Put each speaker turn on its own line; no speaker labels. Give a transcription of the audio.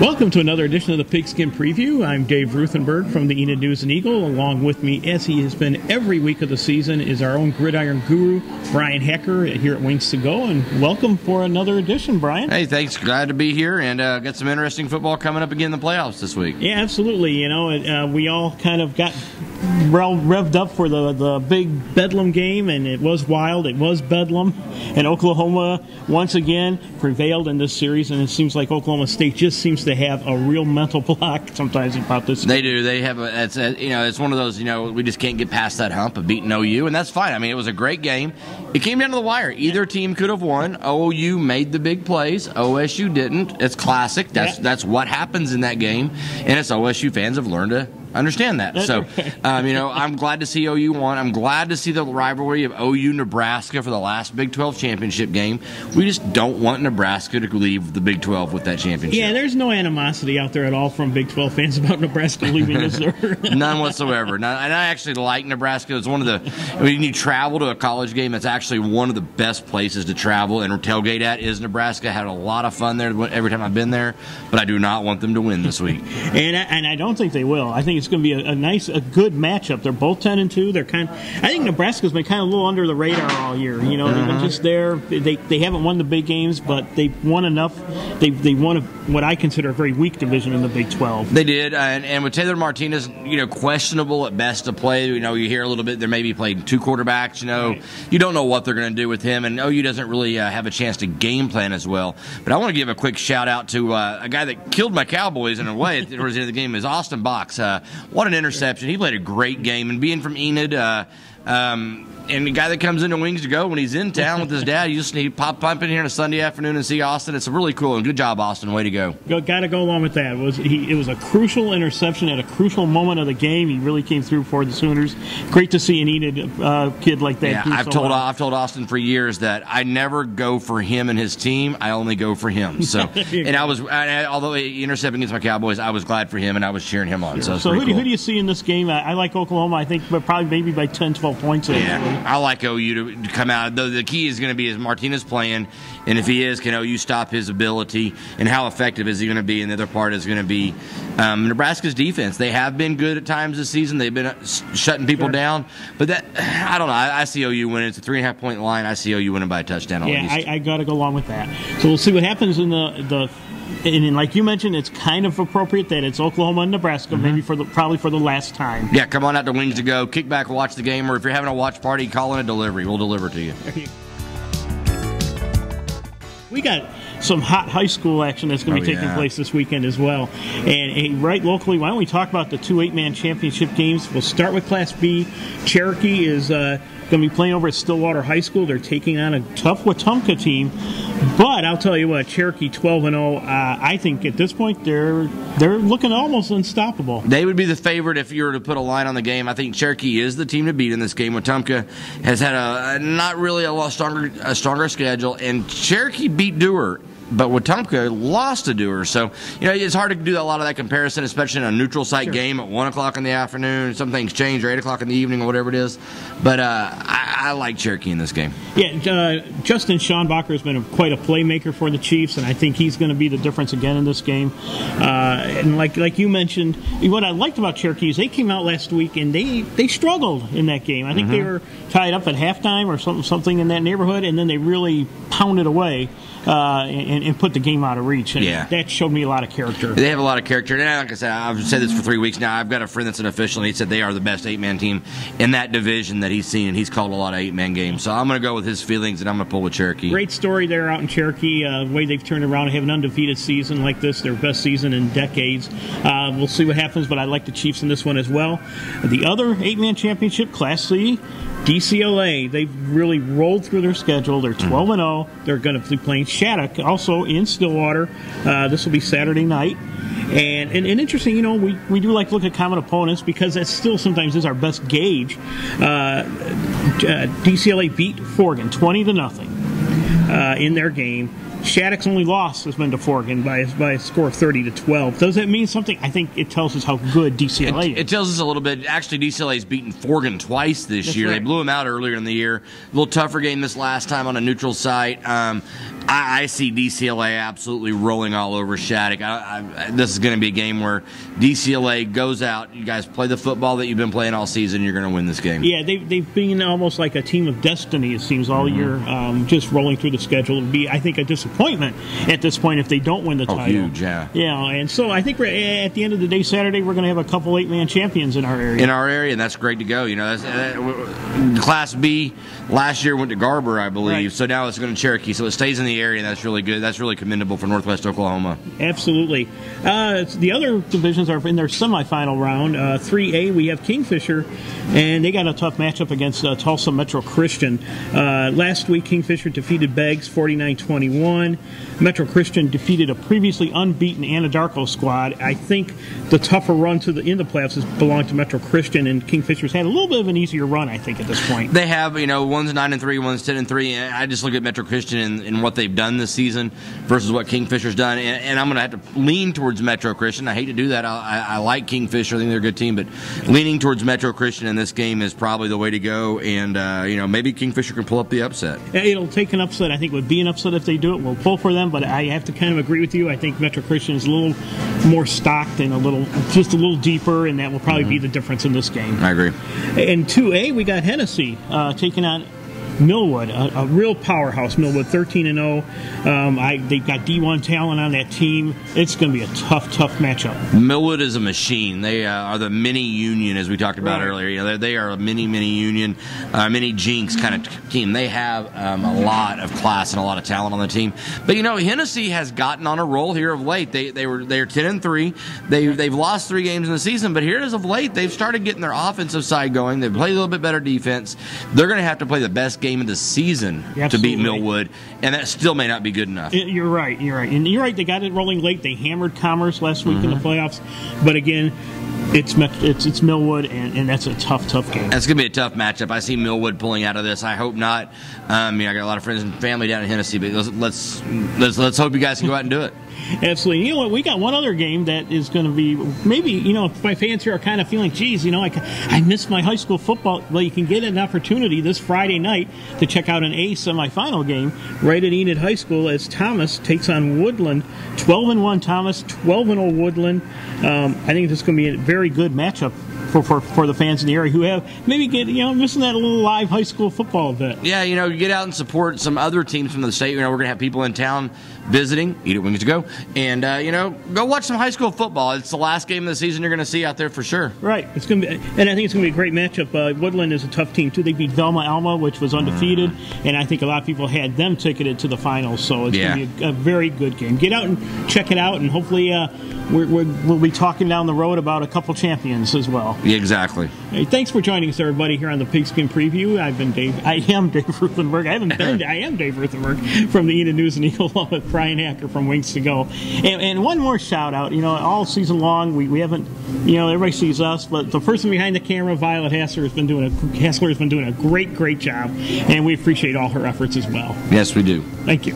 Welcome to another edition of the Pigskin Preview. I'm Dave Ruthenberg from the Enid News Eagle. Along with me, as he has been every week of the season, is our own gridiron guru, Brian Hecker, here at Wings to Go. And welcome for another edition, Brian.
Hey, thanks. Glad to be here and got some interesting football coming up again in the playoffs this week.
Yeah, absolutely. You know, we all kind of got revved up for the big Bedlam game, and it was wild. It was Bedlam, and Oklahoma once again prevailed in this series. And it seems like Oklahoma State just seems to have a real mental block sometimes about this.
They do. They have it's one of those, we just can't get past that hump of beating OU, and that's fine. I mean, it was a great game. It came down to the wire. Either team could have won. OU made the big plays. OSU didn't. It's classic. That's what happens in that game, and it's OSU fans have learned to understand that. So, I'm glad to see OU won. I'm glad to see the rivalry of OU-Nebraska for the last Big 12 championship game. We just don't want Nebraska to leave the Big 12 with that championship.
Yeah, there's no animosity out there at all from Big 12 fans about Nebraska leaving, is there?
None whatsoever. And I actually like Nebraska. It's one of the, when you travel to a college game, it's actually one of the best places to travel and tailgate at is Nebraska. I had a lot of fun there every time I've been there, but I do not want them to win this week.
And I don't think they will. I think it's going to be a good matchup. They're both 10-2. I think Nebraska's been kind of a little under the radar all year. They've been just there. They haven't won the big games, but they've won enough. They won what I consider a very weak division in the Big 12.
They did, and with Taylor Martinez, questionable at best to play. You hear a little bit. They maybe played two quarterbacks. Right. You don't know what they're going to do with him, and OU doesn't really have a chance to game plan as well. But I want to give a quick shout out to a guy that killed my Cowboys in a way towards the end of the game is Austin Box. What an interception. He played a great game. And being from Enid, and the guy that comes into Wings to Go when he's in town with his dad, you just need to pop in here on a Sunday afternoon and see Austin. It's really cool. And good job, Austin. Way to go.
Got to go along with that. It was a crucial interception at a crucial moment of the game. He really came through for the Sooners. Great to see an Enid kid like that.
Yeah, I've told Austin for years that I never go for him and his team. I only go for him. So, and although he intercepted against my Cowboys, I was glad for him and I was cheering him on.
Sure.
So
who do you see in this game? I like Oklahoma. I think, but probably maybe by 10, 12 points.
Yeah. I like OU to come out. The key is going to be is Martinez playing, and if he is, can OU stop his ability, and how effective is he going to be? And the other part is going to be Nebraska's defense. They have been good at times this season. They've been shutting people down, but I don't know. I see OU winning. It's a 3.5-point line. I see OU winning by a touchdown.
Yeah, I got to go along with that. So we'll see what happens in the. And like you mentioned, it's kind of appropriate that it's Oklahoma and Nebraska, maybe probably for the last time.
Yeah, come on out to Wings to Go, kick back, watch the game, or if you're having a watch party, call in a delivery. We'll deliver to you.
We got some hot high school action that's going to be taking place this weekend as well. And right locally, why don't we talk about the two 8-man championship games? We'll start with Class B. Cherokee is going to be playing over at Stillwater High School. They're taking on a tough Wetumka team. But I'll tell you what, Cherokee 12-0. I think at this point they're looking almost unstoppable.
They would be the favorite if you were to put a line on the game. I think Cherokee is the team to beat in this game. Wetumka has had not really a stronger schedule, and Cherokee beat Dewar. But Wetumka lost to Dewar, so it's hard to do a lot of that comparison, especially in a neutral site game at 1 o'clock in the afternoon. Some things change, or 8 o'clock in the evening, or whatever it is. But I like Cherokee in this game.
Yeah, Justin Schonbacher has been quite a playmaker for the Chiefs, and I think he's going to be the difference again in this game. And like you mentioned, what I liked about Cherokee is they came out last week and they struggled in that game. I think they were tied up at halftime or something in that neighborhood, and then they really pounded away. And put the game out of reach. And that showed me a lot of character.
They have a lot of character. And like I said, I've said this for 3 weeks now. I've got a friend that's an official, and he said they are the best 8-man team in that division that he's seen. He's called a lot of 8-man games. So I'm going to go with his feelings, and I'm going to pull with Cherokee.
Great story there out in Cherokee. The way they've turned around and have an undefeated season like this, their best season in decades. We'll see what happens, but I like the Chiefs in this one as well. The other 8-man championship, Class C, DCLA, they've really rolled through their schedule. They're 12-0. They're going to be playing Shattuck also in Stillwater. This will be Saturday night. And interesting, we do like to look at common opponents because that still sometimes is our best gauge. DCLA beat Forgan 20-0 in their game. Shattuck's only loss has been to Forgan by a score of 30-12. Does that mean something? I think it tells us how good DCLA is.
It tells us a little bit. Actually, DCLA's beaten Forgan twice this year. Right. They blew them out earlier in the year. A little tougher game this last time on a neutral site. I see DCLA absolutely rolling all over Shattuck. This is going to be a game where DCLA goes out. You guys play the football that you've been playing all season. You're going to win this game.
Yeah, they've been almost like a team of destiny, it seems, all year, just rolling through the schedule. It would be, I think, a disappointment at this point if they don't win the title.
Huge, yeah.
Yeah, and so I think at the end of the day, Saturday, we're going to have a couple 8-man champions in our area.
And that's great to go. You know, Class B last year went to Garber, I believe.
Right.
So now it's going to Cherokee. So it stays in the area, and that's really good. That's really commendable for Northwest Oklahoma.
Absolutely. The other divisions are in their semifinal round. 3A, we have Kingfisher, and they got a tough matchup against Tulsa Metro Christian. Last week, Kingfisher defeated Beggs 49-21. Metro Christian defeated a previously unbeaten Anadarko squad. I think the tougher run in the playoffs has belonged to Metro Christian, and Kingfisher's had a little bit of an easier run, I think, at this point.
They have, one's 9-3, one's 10-3. And I just look at Metro Christian and what they've done this season versus what Kingfisher's done, and I'm going to have to lean towards Metro Christian. I hate to do that. I like Kingfisher. I think they're a good team, but leaning towards Metro Christian in this game is probably the way to go, and maybe Kingfisher can pull up the upset.
It'll take an upset. I think it would be an upset if they do it. We'll pull for them, but I have to kind of agree with you. I think Metro Christian is a little more stocked and just a little deeper, and that will probably be the difference in this game.
I agree.
In 2A, we got Hennessey taking on Millwood, a real powerhouse. Millwood 13-0. They've got D1 talent on that team. It's going to be a tough matchup.
Millwood is a machine. They are the mini union, as we talked about earlier. They are a mini union, mini Jinx kind of team. They have a lot of class and a lot of talent on the team. But Hennessey has gotten on a roll here of late. They're 10-3. They've lost 3 games in the season, but here as of late, they've started getting their offensive side going. They've played a little bit better defense. They're going to have to play the best game of the season to beat Millwood, and that still may not be good enough.
You're right. And you're right. They got it rolling late. They hammered Commerce last week in the playoffs, but again, it's Millwood, and that's a tough game.
That's going to be a tough matchup. I see Millwood pulling out of this. I hope not. I got a lot of friends and family down in Hennessey, but let's hope you guys can go out and do it.
Absolutely. You know what? We got one other game that is going to be maybe, my fans here are kind of feeling, geez, I missed my high school football. Well, you can get an opportunity this Friday night to check out an A semifinal game right at Enid High School as Thomas takes on Woodland. 12-1 Thomas, 12-0 Woodland. I think this is going to be a very good matchup for the fans in the area who have maybe missing that little live high school football event.
Yeah, you get out and support some other teams from the state. We're going to have people in town visiting, Eat It Wings to Go, and go watch some high school football. It's the last game of the season you're going to see out there for sure. Right. It's going to be, and I think it's going to be a great matchup. Woodland is a tough team too. They beat Velma Alma, which was undefeated, and I think a lot of people had them ticketed to the finals. So it's going to be a very good game. Get out and check it out, and hopefully we'll be talking down the road about a couple champions as well. Yeah, exactly. Hey, thanks for joining us, everybody, here on the Pigskin Preview. I am Dave Ruthenberg. I am Dave Ruthenberg from the Enid News Eagle, along with Brian Hacker from Wings to Go. And one more shout out. All season long we haven't. Everybody sees us, but the person behind the camera, Violet Hassler, has been doing a great job, and we appreciate all her efforts as well. Yes, we do. Thank you.